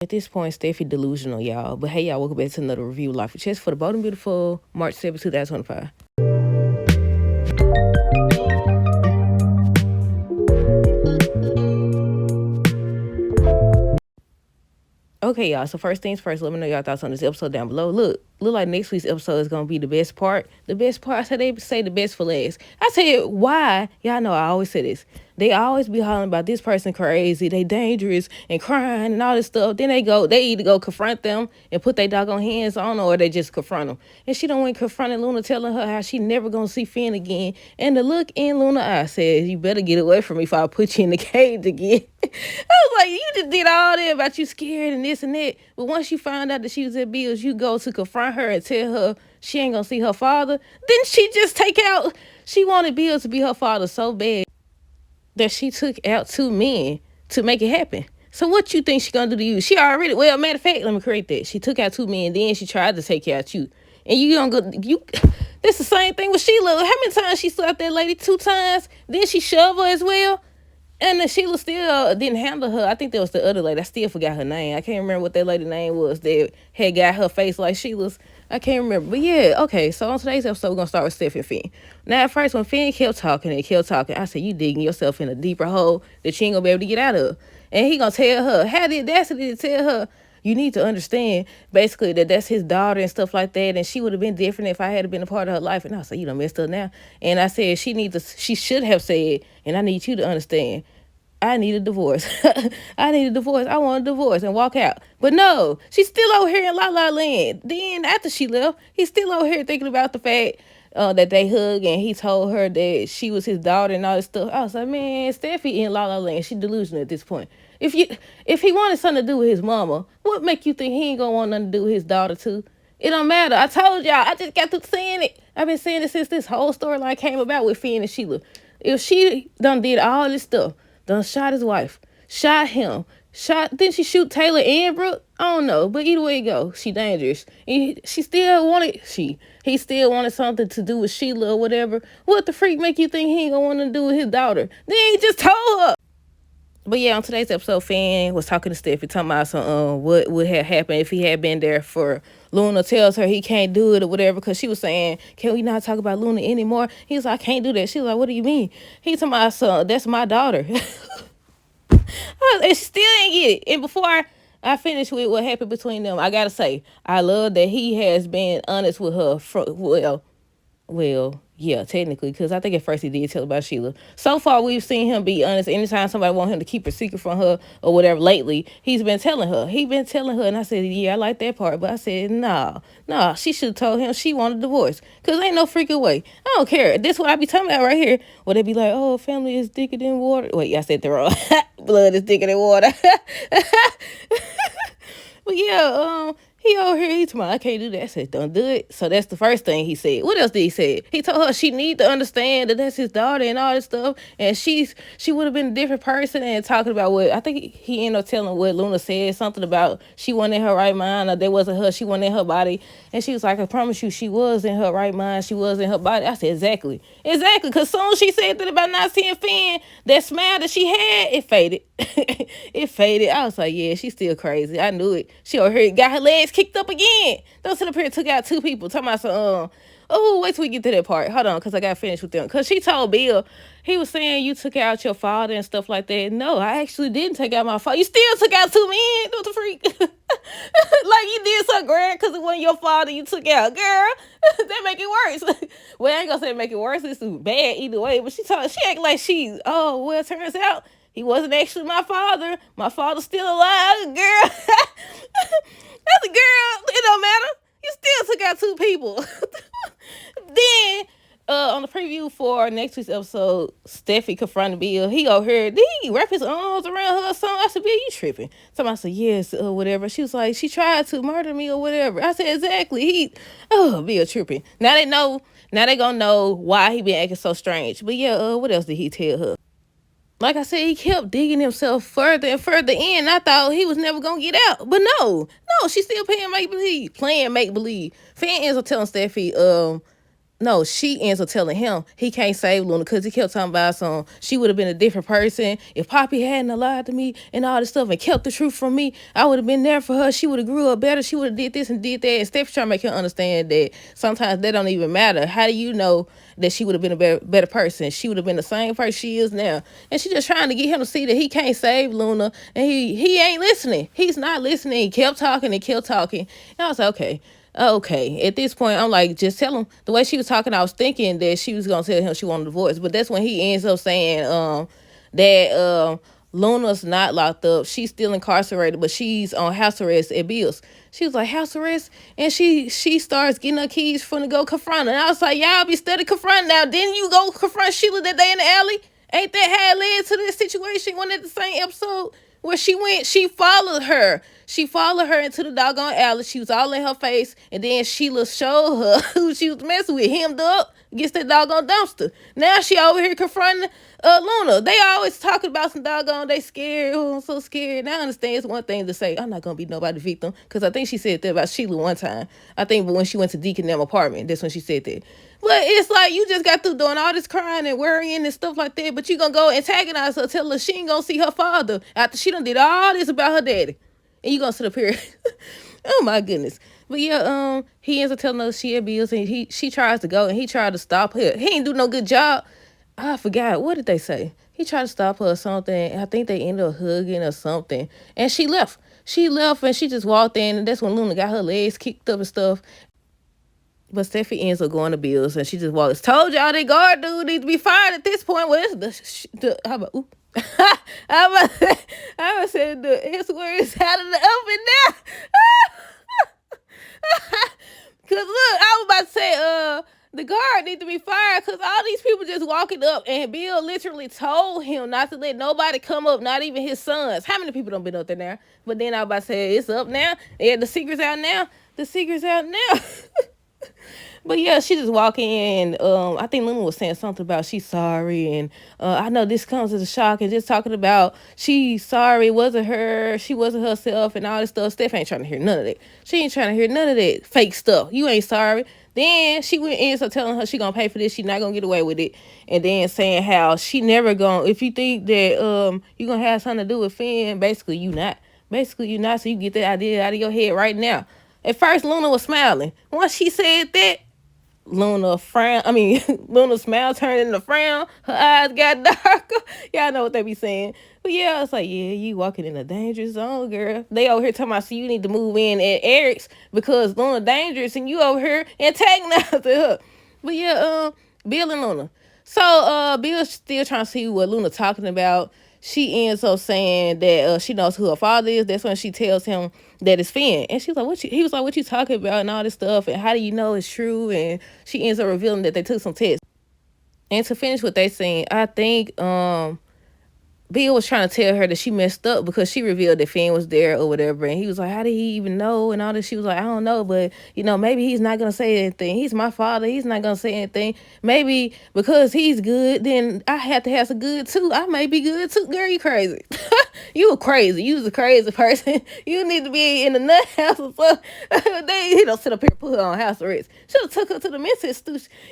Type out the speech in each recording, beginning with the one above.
At this point, Steffi delusional, y'all. But hey, y'all, welcome back to another review of Life with Chess for the Bold and Beautiful, March 7th, 2025. Okay, y'all. So first things first, let me know y'all thoughts on this episode down below. Look like next week's episode is gonna be the best part. The best part. I said they say the best for last. I said why? Y'all know I always say this. They always be hollering about this person crazy, they dangerous and crying and all this stuff. Then they either go confront them and put their doggone hands on them, or they just confront them. And she don't went confronting Luna, telling her how she never gonna see Finn again. And the look in Luna eye says, "You better get away from me if I put you in the cage again." I was like, you just did all that about you scared and this and that. But once you found out that she was at Bill's, you go to confront her and tell her she ain't gonna see her father. Then she just take out. She wanted Bill to be her father so bad that she took out two men to make it happen. So what you think she gonna do to you? She already, well, matter of fact, let me correct that. She took out two men, then she tried to take out you. And you gonna go, that's the same thing with Sheila. How many times she slapped that lady? 2 times. Then she shoved her as well. And then Sheila still didn't handle her. I think that was the other lady. I still forgot her name. I can't remember what that lady's name was that had got her face like Sheila's. I can't remember. But yeah, okay. So on today's episode, we're going to start with Steph and Finn. Now, at first, when Finn kept talking and kept talking, I said, you digging yourself in a deeper hole that you ain't going to be able to get out of. And he going to tell her, had the audacity to tell her, you need to understand, basically, that that's his daughter and stuff like that. And she would have been different if I had been a part of her life. And I said, you done messed up now. And I said, she should have said, and I need you to understand, I need a divorce. I need a divorce. I want a divorce and walk out. But no, she's still over here in La La Land. Then after she left, he's still over here thinking about the fact that they hug and he told her that she was his daughter and all this stuff. I was like, man, Steffi in La La Land. She delusional at this point. If he wanted something to do with his mama, what make you think he ain't gonna want nothing to do with his daughter too? It don't matter. I told y'all. I just got to saying it. I've been saying it since this whole storyline came about with Finn and Sheila. If she done did all this stuff, done shot his wife, shot him, didn't she shoot Taylor and Brooke? I don't know, but either way it go, she dangerous. He still wanted something to do with Sheila or whatever. What the freak make you think he ain't gonna want to do with his daughter? Then he just told her. But yeah, on today's episode, Finn was talking to Steffi, talking about some what would have happened if he had been there for Luna. Tells her he can't do it or whatever, because she was saying, can we not talk about Luna anymore? He was like, I can't do that. She was like, what do you mean? He talking about, son, that's my daughter. And she still ain't get it. And before I finish with what happened between them, I gotta say, I love that he has been honest with her well, yeah, technically, because I think at first he did tell about Sheila. So far, we've seen him be honest. Anytime somebody want him to keep a secret from her or whatever lately, he's been telling her. And I said, yeah, I like that part. But I said, nah, she should have told him she wanted a divorce. Because ain't no freaking way. I don't care. This what I be talking about right here. Where they be like, oh, family is thicker than water. Wait, I said the wrong. Blood is thicker than water. But yeah, he over here, he told me, I can't do that. I said, don't do it. So that's the first thing he said. What else did he say? He told her she need to understand that that's his daughter and all this stuff. And she would have been a different person, and talking about what, I think he ended up telling what Luna said, something about she wasn't in her right mind, or that wasn't her, she wasn't in her body. And she was like, I promise you, she was in her right mind. She was in her body. I said, exactly. Because soon she said that about not seeing Finn, that smile that she had, it faded. It faded. I was like, yeah, she's still crazy. I knew it. She over here got her legs kicked up again. Don't sit up here and took out 2 people. Talking about some, oh, wait till we get to that part. Hold on, because I got to finish with them. Because she told Bill, he was saying you took out your father and stuff like that. No, I actually didn't take out my father. You still took out 2 men. What the freak? Like you did something grand because it wasn't your father you took out. Girl, that make it worse. Well, I ain't going to say make it worse. It's bad either way. But she act like it turns out he wasn't actually my father. My father's still alive. Girl. That's a girl. It don't matter. You still took out 2 people. Then, on the preview for next week's episode, Steffi confronted Bill. He over here, did he wrap his arms around her or something? I said, Bill, you tripping. Somebody said, yes, or whatever. She was like, she tried to murder me or whatever. I said, exactly. Bill tripping. Now they gonna know why he been acting so strange. But yeah, what else did he tell her? Like I said, he kept digging himself further and further in. I thought he was never going to get out. But no, she's still playing make-believe. Finn ends up telling Steffi, no, she ends up telling him he can't save Luna because he kept talking about some. She would have been a different person if Poppy hadn't lied to me and all this stuff and kept the truth from me. I would have been there for her. She would have grew up better. She would have did this and did that. And Steph's trying to make him understand that sometimes that don't even matter. How do you know that she would have been a better person? She would have been the same person she is now. And she just trying to get him to see that he can't save Luna, and he ain't listening. He's not listening. He kept talking and kept talking. And I was like, okay. At this point, I'm like, just tell him. The way she was talking, I was thinking that she was gonna tell him she wanted a divorce. But that's when he ends up saying that Luna's not locked up. She's still incarcerated, but she's on house arrest at Bill's. She was like, house arrest? And she starts getting her keys from to go confront her. And I was like, y'all be steady confronting now. Didn't you go confront Sheila that day in the alley? Ain't that how it led to this situation? Wasn't it the same episode where she went? She followed her. She followed her into the doggone alley. She was all in her face. And then Sheila showed her who she was messing with, hemmed up against that doggone dumpster. Now she over here confronting Luna. They always talking about some doggone, they scared. Oh, I'm so scared. Now I understand it's one thing to say, I'm not going to be nobody's victim. Because I think she said that about Sheila one time. I think when she went to Deacon them apartment, that's when she said that. But it's like you just got through doing all this crying and worrying and stuff like that, but you gonna go antagonize her, tell her she ain't gonna see her father after she done did all this about her daddy. And you gonna sit up here. Oh my goodness. But yeah, he ends up telling her she had bills and she tries to go and he tried to stop her. He ain't do no good job. I forgot. What did they say? He tried to stop her or something. I think they ended up hugging or something. And she left. She left and she just walked in, and that's when Luna got her legs kicked up and stuff. But Steffi ends up going to Bills, and she just walks. Told y'all that guard dude needs to be fired at this point. Well, it's how about, ooh. I said the S word is out of the oven now. Cause look, I was about to say, the guard need to be fired because all these people just walking up, and Bill literally told him not to let nobody come up, not even his sons. How many people don't been up there now? But then I was about to say it's up now. Yeah, the secret's out now. The secret's out now. But yeah, she just walking in. I think Luna was saying something about she's sorry, and I know this comes as a shock, and just talking about she's sorry, it wasn't her, she wasn't herself, and all this stuff. Steph ain't trying to hear none of that. She ain't trying to hear none of that fake stuff. You ain't sorry. Then she went in, so telling her she gonna pay for this, she not gonna get away with it, and then saying how she never gonna. If you think that you gonna have something to do with Finn, basically you not. Basically you not. So you get that idea out of your head right now. At first, Luna was smiling. Once she said that, Luna's smile turned into frown. Her eyes got darker. Y'all know what they be saying. But yeah, it's like, yeah, you walking in a dangerous zone, girl. They over here talking about, so you need to move in at Eric's because Luna dangerous and you over here antagonizing her. But yeah, Bill and Luna. So Bill's still trying to see what Luna talking about. She ends up saying that she knows who her father is. That's when she tells him that it's Finn. And she was like, he was like, what you talking about and all this stuff, and how do you know it's true? And she ends up revealing that they took some tests. And to finish what they saying, I think Bill was trying to tell her that she messed up because she revealed that Finn was there or whatever. And he was like, how did he even know? And all this. She was like, I don't know, but, maybe he's not going to say anything. He's my father. He's not going to say anything. Maybe because he's good, then I have to have some good, too. I may be good, too. Girl, you crazy. You crazy. You was a crazy person. You need to be in the nut house or something. He don't sit up here and put her on house arrest. Should have took her to the mental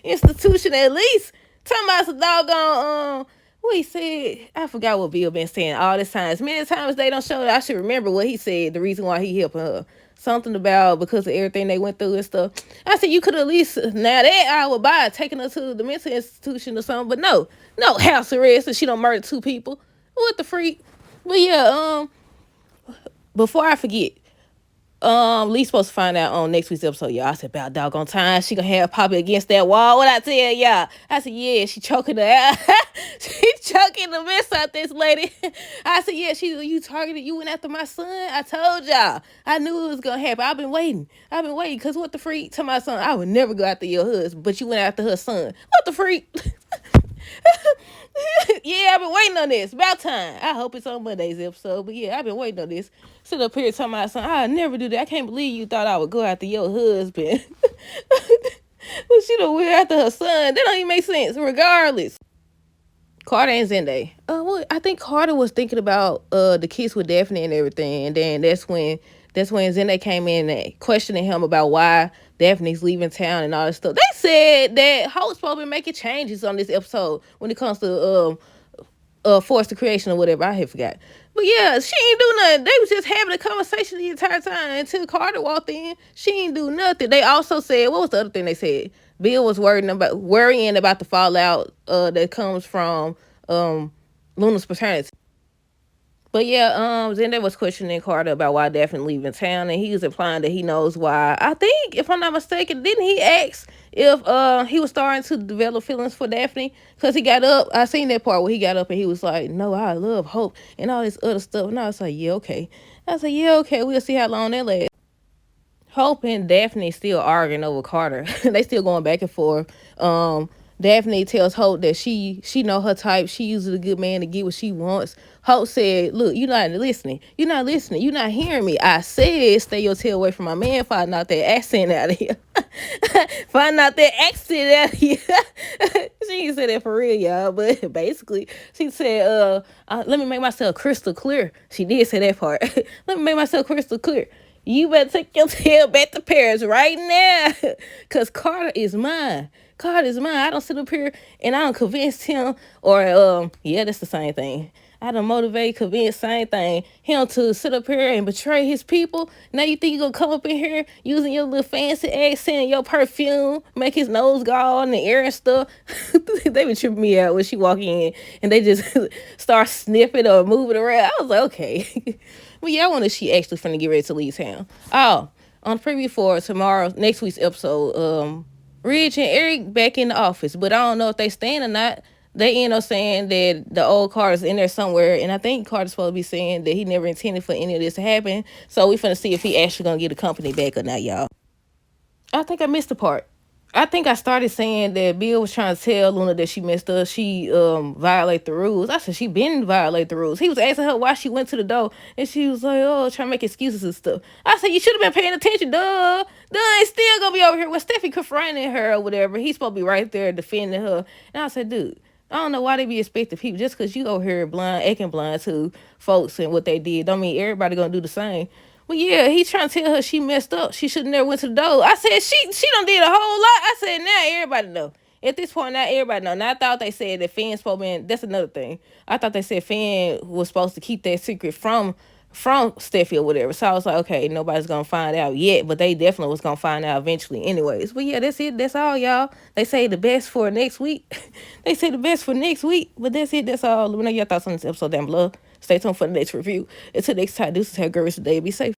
institution at least. Talking about some doggone, what he said, I forgot what Bill been saying all this time. As many times they don't show it, I should remember what he said, the reason why he helping her. Something about because of everything they went through and stuff. I said you could at least, now that I would buy taking her to the mental institution or something, but no house arrest and she don't murder 2 people. What the freak? But yeah, before I forget, Lee's supposed to find out on next week's episode, y'all. I said, about doggone time, she gonna have Poppy against that wall. What I tell y'all? I said, yeah, she choking her out. She choking the mess out this lady. I said, yeah, you targeted, you went after my son. I told y'all. I knew it was gonna happen. I've been waiting, because what the freak? To my son, I would never go after your husband, but you went after her son. What the freak? Yeah, I've been waiting on this. About time. I hope it's on Monday's episode. But yeah, I've been waiting on this. Sit up here talking about something. I'll never do that. I can't believe you thought I would go after your husband. But she done went after her son. That don't even make sense. Regardless. Carter and Zende. Well, I think Carter was thinking about the kiss with Daphne and everything. And then that's when That's when Zende came in and questioning him about why Daphne's leaving town and all this stuff. They said that Holt's supposed to be making changes on this episode when it comes to force the creation or whatever. I had forgot. But yeah, she ain't do nothing. They was just having a conversation the entire time until Carter walked in. She ain't do nothing. They also said, what was the other thing they said? Bill was worrying about the fallout that comes from Luna's paternity. But yeah, then they was questioning Carter about why Daphne leaving town, and he was implying that he knows why. I think, if I'm not mistaken, didn't he ask if he was starting to develop feelings for Daphne? Because he got up. I seen that part where he got up and he was like, "No, I love Hope," and all this other stuff. And I was like, "Yeah, okay." I was like, "Yeah, okay. We'll see how long that lasts." Hope and Daphne still arguing over Carter. They still going back and forth. Daphne tells Hope that she know her type. She uses a good man to get what she wants. Hope said, "Look, you're not listening. You're not listening. You're not hearing me. I said stay your tail away from my man. Find out that accent out of here. Find out that accent out of here." She didn't say that for real, y'all. But basically, she said, let me make myself crystal clear. She did say that part. Let me make myself crystal clear. You better take your tail back to Paris right now. Because Carter is mine. Carter is mine. I don't sit up here and I don't convince him or, yeah, that's the same thing. I don't motivate, convince, same thing. Him to sit up here and betray his people. Now you think you're going to come up in here using your little fancy accent, your perfume, make his nose go all in the air and stuff. They would trip me out when she walk in and they just start sniffing or moving around. I was like, okay. Well, yeah, I wonder if she actually finna get ready to leave town. Oh, on the preview for next week's episode, Ridge and Eric back in the office, but I don't know if they staying or not. They end up saying that the old Carter's in there somewhere, and I think Carter's supposed to be saying that he never intended for any of this to happen. So we finna see if he actually gonna get the company back or not, y'all. I think I missed the part. I think I started saying that Bill was trying to tell Luna that she messed up. She violate the rules. I said she been violate the rules. He was asking her why she went to the door, and she was like, "Oh, trying to make excuses and stuff." I said you should have been paying attention. Duh, ain't still gonna be over here with Steffi confronting her or whatever. He's supposed to be right there defending her. And I said, dude, I don't know why they be expecting people just because you over here blind, acting blind to folks and what they did. Don't mean everybody gonna do the same. Well, yeah, he's trying to tell her she messed up. She should have never went to the door. I said she done did a whole lot. I said now everybody know. At this point, now everybody know. Now I thought they said that Finn's supposed to be. That's another thing. I thought they said Finn was supposed to keep that secret from Steffi or whatever. So I was like, okay, nobody's gonna find out yet, but they definitely was gonna find out eventually anyways. But yeah, that's it. That's all, y'all. They say the best for next week. They say the best for next week, but that's it. That's all. Let me know your thoughts on this episode down below. Stay tuned for the next review. Until next time, this is how girls today. Be safe.